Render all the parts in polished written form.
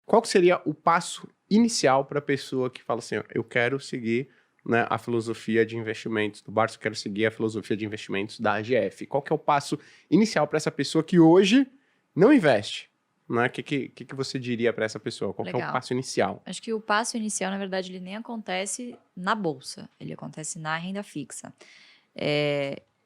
qual que seria o passo inicial para a pessoa que fala assim, ó, eu quero seguir, né, a filosofia de investimentos do Barça, eu quero seguir a filosofia de investimentos da AGF? Qual que é o passo inicial para essa pessoa que hoje não investe? Né? O que você diria para essa pessoa? Qual que é o passo inicial? Acho que o passo inicial, na verdade, ele nem acontece na bolsa, ele acontece na renda fixa.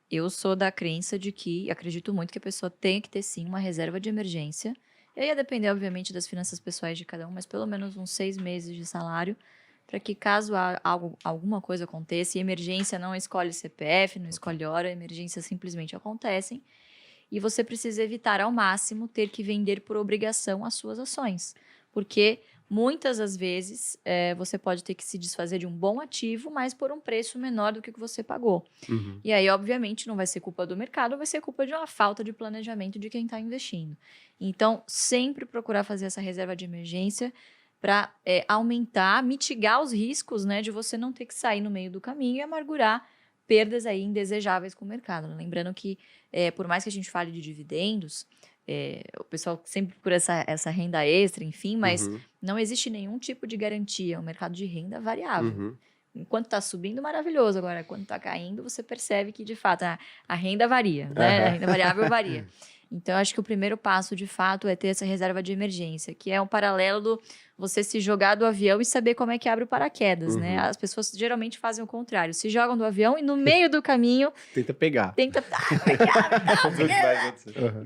Eu sou da crença de que, acredito muito que a pessoa tem que ter sim uma reserva de emergência. E aí ia depender, obviamente, das finanças pessoais de cada um, mas pelo menos uns 6 meses de salário, para que caso alguma coisa aconteça, e emergência não escolhe CPF, não escolhe hora, emergências simplesmente acontecem, e você precisa evitar ao máximo ter que vender por obrigação as suas ações, porque muitas das vezes você pode ter que se desfazer de um bom ativo, mas por um preço menor do que você pagou. Uhum. E aí, obviamente, não vai ser culpa do mercado, vai ser culpa de uma falta de planejamento de quem está investindo. Então, sempre procurar fazer essa reserva de emergência para aumentar, mitigar os riscos, né, de você não ter que sair no meio do caminho e amargurar perdas aí indesejáveis com o mercado. Lembrando que, por mais que a gente fale de dividendos, o pessoal sempre procura essa renda extra, enfim, mas não existe nenhum tipo de garantia. É um mercado de renda variável. Enquanto está subindo, maravilhoso. Agora, quando está caindo, você percebe que, de fato, a renda varia, né? A renda variável varia. Então, acho que o primeiro passo, de fato, é ter essa reserva de emergência, que é um paralelo do você se jogar do avião e saber como é que abre o paraquedas, né? As pessoas geralmente fazem o contrário. Se jogam do avião e no meio do caminho... Tenta pegar.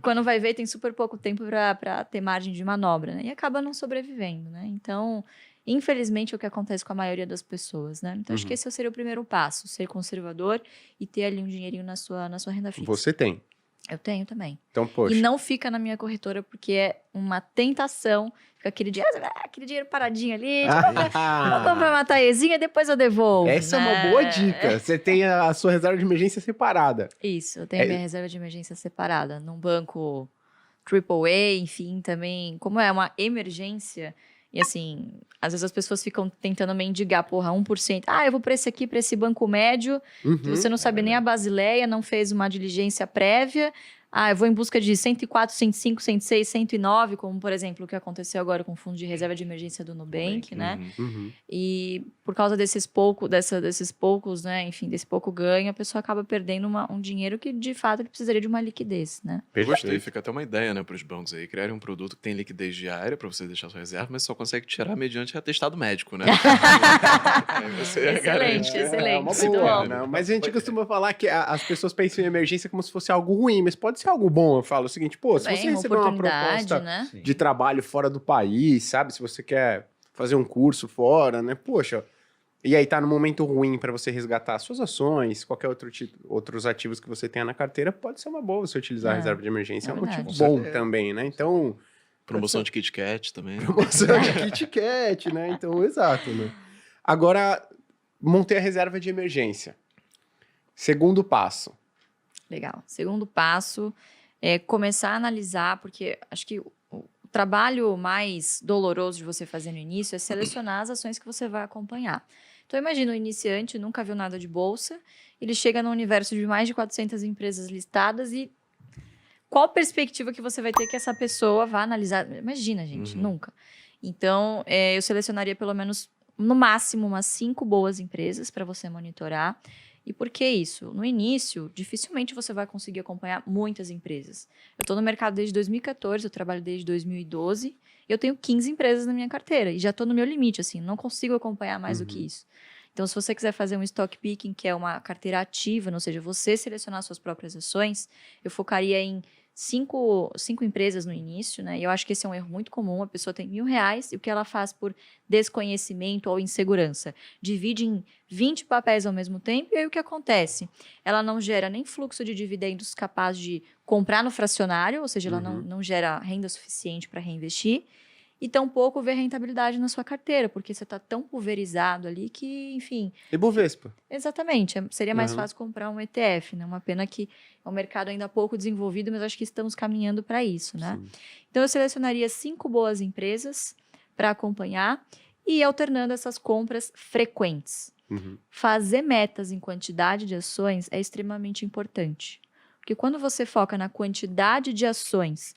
Quando vai ver, tem super pouco tempo para ter margem de manobra, né? E acaba não sobrevivendo, né? Então, infelizmente, é o que acontece com a maioria das pessoas, né? Então, acho que esse seria o primeiro passo, ser conservador e ter ali um dinheirinho na sua renda fixa. Você tem? Eu tenho também. Então, poxa. E não fica na minha corretora, porque é uma tentação. Fica aquele dinheiro paradinho ali. Vou comprar uma taezinha, depois eu devolvo. Essa é uma boa dica. Você tem a sua reserva de emergência separada. Isso, eu tenho a minha reserva de emergência separada. Num banco AAA, enfim, também. Como é uma emergência... E assim, às vezes as pessoas ficam tentando mendigar, 1%. Eu vou para esse aqui, para esse banco médio, que você não sabe nem a Basileia, não fez uma diligência prévia. Eu vou em busca de 104, 105, 106, 109, como, por exemplo, o que aconteceu agora com o Fundo de Reserva de Emergência do Nubank, né? E por causa desses poucos, né? Enfim, desse pouco ganho, a pessoa acaba perdendo um dinheiro que, de fato, ele precisaria de uma liquidez, né? Gostei, fica até uma ideia, né, para os bancos aí, criarem um produto que tem liquidez diária para você deixar sua reserva, mas só consegue tirar mediante atestado médico, né? Excelente. É uma boa, né? Mas a gente costuma falar que as pessoas pensam em emergência como se fosse algo ruim, mas pode ser algo bom. Eu falo o seguinte, se você receber uma proposta, né, de trabalho fora do país, sabe? Se você quer fazer um curso fora, né? Poxa, e aí tá no momento ruim para você resgatar suas ações, qualquer outros ativos que você tenha na carteira, pode ser uma boa você utilizar a reserva de emergência. É um motivo bom também, né? Então... Promoção de Kit Kat também. Promoção de Kit Kat, né? Então, exato, né? Agora, montei a reserva de emergência. Segundo passo. Legal. Segundo passo é começar a analisar, porque acho que o trabalho mais doloroso de você fazer no início é selecionar as ações que você vai acompanhar. Então, imagina um iniciante, nunca viu nada de bolsa, ele chega num universo de mais de 400 empresas listadas e qual perspectiva que você vai ter que essa pessoa vá analisar? Imagina, gente, nunca. Então, eu selecionaria pelo menos, no máximo, umas 5 boas empresas para você monitorar. E por que isso? No início, dificilmente você vai conseguir acompanhar muitas empresas. Eu estou no mercado desde 2014, eu trabalho desde 2012, eu tenho 15 empresas na minha carteira e já estou no meu limite, assim, não consigo acompanhar mais do que isso. Então, se você quiser fazer um stock picking, que é uma carteira ativa, ou seja, você selecionar suas próprias ações, eu focaria em 5 empresas no início, né? E eu acho que esse é um erro muito comum. A pessoa tem R$1.000 e o que ela faz por desconhecimento ou insegurança? Divide em 20 papéis ao mesmo tempo e aí o que acontece? Ela não gera nem fluxo de dividendos capaz de comprar no fracionário, ou seja, ela não gera renda suficiente para reinvestir. E tampouco ver rentabilidade na sua carteira, porque você está tão pulverizado ali que, enfim... Ibovespa. Exatamente. Seria mais fácil comprar um ETF, né? Uma pena que é um mercado ainda pouco desenvolvido, mas acho que estamos caminhando para isso, né? Sim. Então, eu selecionaria 5 boas empresas para acompanhar e ir alternando essas compras frequentes. Fazer metas em quantidade de ações é extremamente importante. O Porque quando você foca na quantidade de ações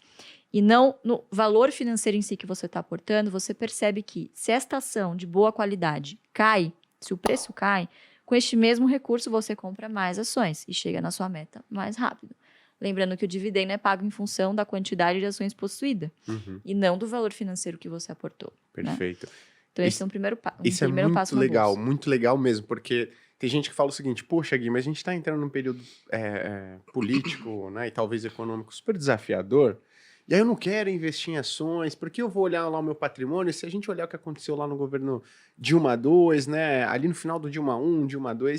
e não no valor financeiro em si que você está aportando, você percebe que se esta ação de boa qualidade cai, se o preço cai, com este mesmo recurso você compra mais ações e chega na sua meta mais rápido. Lembrando que o dividendo é pago em função da quantidade de ações possuída e não do valor financeiro que você aportou. Perfeito. Né? Então, esse é um primeiro passo. Isso é muito legal mesmo, porque tem gente que fala o seguinte, poxa, Gui, mas a gente está entrando num período político, né, e talvez econômico super desafiador, e aí eu não quero investir em ações, porque eu vou olhar lá o meu patrimônio, se a gente olhar o que aconteceu lá no governo Dilma II, né, ali no final do Dilma I, Dilma II,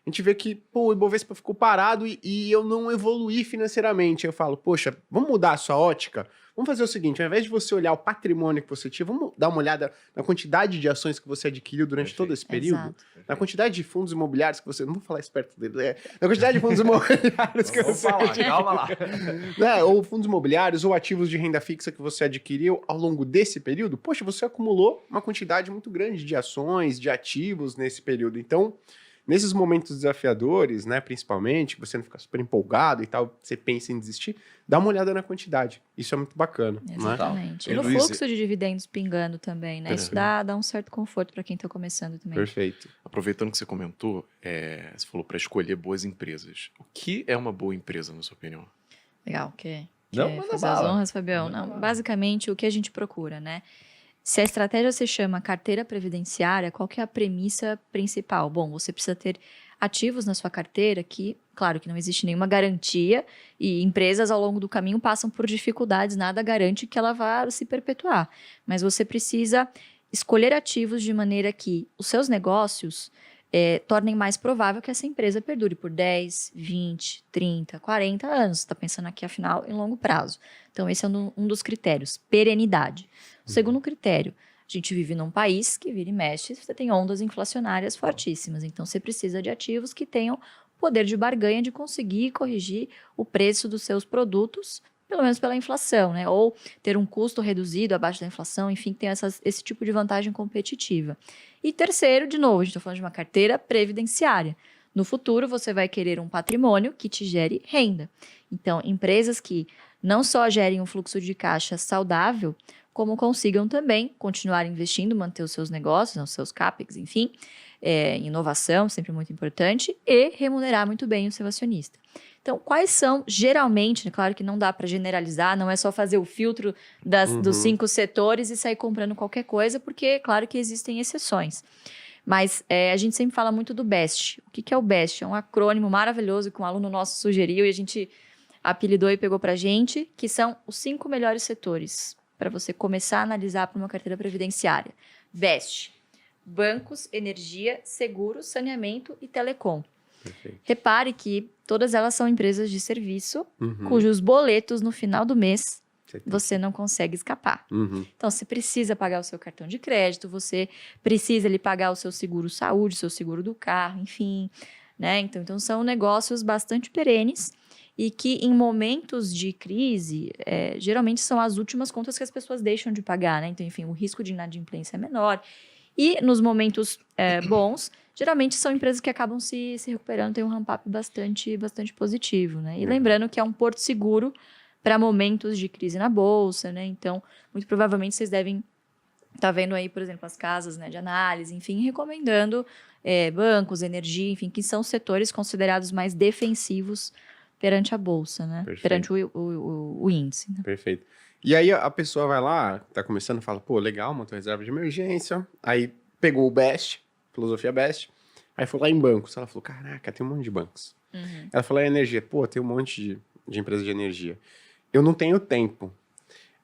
a gente vê que, pô, o Ibovespa ficou parado e eu não evoluí financeiramente. Eu falo, poxa, vamos mudar a sua ótica? Vamos fazer o seguinte, ao invés de você olhar o patrimônio que você tinha, vamos dar uma olhada na quantidade de ações que você adquiriu durante todo esse período? Exato. Na quantidade de fundos imobiliários que você... Não vou falar isso perto dele. Na quantidade de fundos imobiliários que você adquiriu. Calma lá. Né? Ou fundos imobiliários, ou ativos de renda fixa que você adquiriu ao longo desse período. Poxa, você acumulou uma quantidade muito grande de ações, de ativos nesse período. Então... Nesses momentos desafiadores, né, principalmente, que você não fica super empolgado e tal, você pensa em desistir, dá uma olhada na quantidade. Isso é muito bacana. Exatamente. Né? E no fluxo de dividendos pingando também, né? Isso dá um certo conforto para quem está começando também. Perfeito. Aproveitando que você comentou, você falou para escolher boas empresas. O que é uma boa empresa, na sua opinião? Legal. Quer Não, fazer as honras, Fabião? Não, basicamente, o que a gente procura, né? Se a estratégia se chama carteira previdenciária, qual que é a premissa principal? Bom, você precisa ter ativos na sua carteira que, claro que não existe nenhuma garantia e empresas ao longo do caminho passam por dificuldades, nada garante que ela vá se perpetuar. Mas você precisa escolher ativos de maneira que os seus negócios tornem mais provável que essa empresa perdure por 10, 20, 30, 40 anos. Você está pensando aqui, afinal, em longo prazo. Então, esse é um dos critérios, perenidade. O segundo critério, a gente vive num país que vira e mexe, você tem ondas inflacionárias fortíssimas. Então, você precisa de ativos que tenham poder de barganha de conseguir corrigir o preço dos seus produtos, pelo menos pela inflação, né? Ou ter um custo reduzido abaixo da inflação, enfim, tem esse tipo de vantagem competitiva. E terceiro, de novo, a gente está falando de uma carteira previdenciária. No futuro, você vai querer um patrimônio que te gere renda. Então, empresas que não só gerem um fluxo de caixa saudável, como consigam também continuar investindo, manter os seus negócios, os seus CAPEX, enfim, inovação, sempre muito importante, e remunerar muito bem o seu acionista. Então, quais são, geralmente, claro que não dá para generalizar, não é só fazer o filtro dos 5 setores e sair comprando qualquer coisa, porque, claro que existem exceções. Mas a gente sempre fala muito do BEST. O que é o BEST? É um acrônimo maravilhoso que um aluno nosso sugeriu e a gente apelidou e pegou para a gente, que são os 5 melhores setores para você começar a analisar para uma carteira previdenciária. BEST: bancos, energia, seguros, saneamento e telecom. Perfeito. Repare que todas elas são empresas de serviço, cujos boletos no final do mês você não consegue escapar. Então, você precisa pagar o seu cartão de crédito, você precisa pagar o seu seguro saúde, o seu seguro do carro, enfim. Né? Então, são negócios bastante perenes e que em momentos de crise, geralmente são as últimas contas que as pessoas deixam de pagar. Né? Então, enfim, o risco de inadimplência é menor. E nos momentos bons, geralmente são empresas que acabam se recuperando, tem um ramp-up bastante positivo. Né? E lembrando que é um porto seguro para momentos de crise na bolsa. Né? Então, muito provavelmente vocês devem estar vendo aí, por exemplo, as casas, né, de análise, enfim, recomendando bancos, energia, enfim, que são setores considerados mais defensivos perante a bolsa, né? Perante o índice. Né? Perfeito. E aí a pessoa vai lá, tá começando, fala, pô, legal, montou reserva de emergência, aí pegou o BEST, filosofia BEST, aí foi lá em bancos, ela falou, caraca, tem um monte de bancos. Ela falou, energia, pô, tem um monte de empresa de energia. Eu não tenho tempo.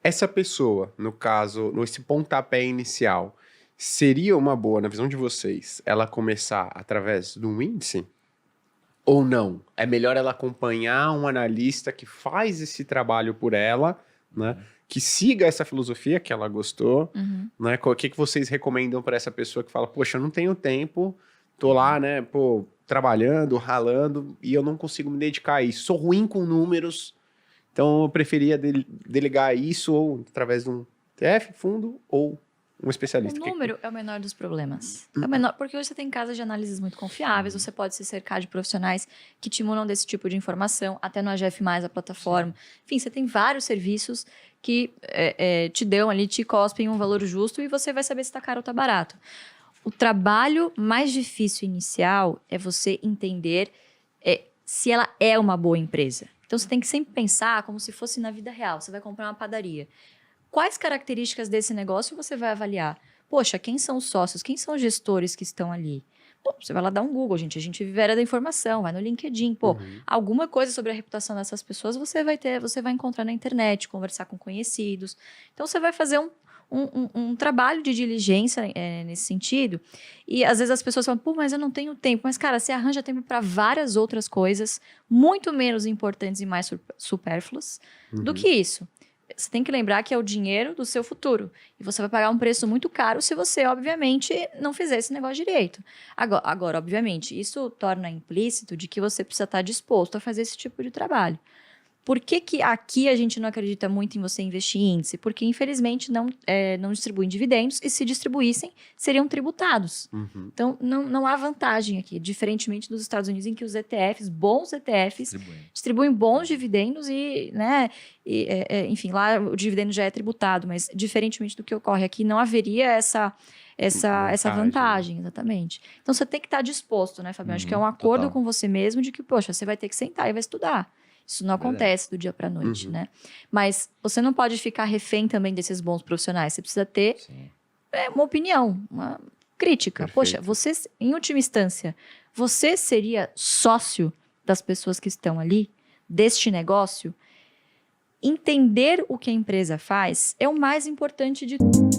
Essa pessoa, no caso, nesse pontapé inicial, seria uma boa, na visão de vocês, ela começar através de um índice? Ou não? É melhor ela acompanhar um analista que faz esse trabalho por ela, né? Que siga essa filosofia que ela gostou, né? O que vocês recomendam para essa pessoa que fala, poxa, eu não tenho tempo, tô lá, né, pô, trabalhando, ralando, e eu não consigo me dedicar a isso. Sou ruim com números, então eu preferia delegar isso ou através de um TF, fundo, ou um especialista. O número é o menor dos problemas. É o menor, porque hoje você tem casas de análises muito confiáveis, você pode se cercar de profissionais que te munam desse tipo de informação, até no AGF+, a plataforma. Enfim, você tem vários serviços que te dão ali, te cospem um valor justo e você vai saber se está caro ou está barato. O trabalho mais difícil inicial é você entender se ela é uma boa empresa. Então, você tem que sempre pensar como se fosse na vida real. Você vai comprar uma padaria. Quais características desse negócio você vai avaliar? Poxa, quem são os sócios? Quem são os gestores que estão ali? Pô, você vai lá dar um Google, gente. A gente vive a era da informação, vai no LinkedIn. Pô, alguma coisa sobre a reputação dessas pessoas você vai encontrar na internet, conversar com conhecidos. Então, você vai fazer um trabalho de diligência nesse sentido. E, às vezes, as pessoas falam, pô, mas eu não tenho tempo. Mas, cara, você arranja tempo para várias outras coisas muito menos importantes e mais supérfluas do que isso. Você tem que lembrar que é o dinheiro do seu futuro. E você vai pagar um preço muito caro se você, obviamente, não fizer esse negócio direito. Agora, obviamente, isso torna implícito de que você precisa estar disposto a fazer esse tipo de trabalho. Por que aqui a gente não acredita muito em você investir em índice? Porque, infelizmente, não distribuem dividendos e, se distribuíssem, seriam tributados. Então, não há vantagem aqui, diferentemente dos Estados Unidos, em que os ETFs, bons ETFs, distribuem bons dividendos enfim, lá o dividendo já é tributado, mas, diferentemente do que ocorre aqui, não haveria essa vantagem, exatamente. Então, você tem que estar disposto, né, Fabião? Acho que é um acordo com você mesmo de que, poxa, você vai ter que sentar e vai estudar. Isso não acontece do dia para a noite, né? Mas você não pode ficar refém também desses bons profissionais. Você precisa ter uma opinião, uma crítica. Perfeito. Poxa, você, em última instância, você seria sócio das pessoas que estão ali, deste negócio? Entender o que a empresa faz é o mais importante de tudo.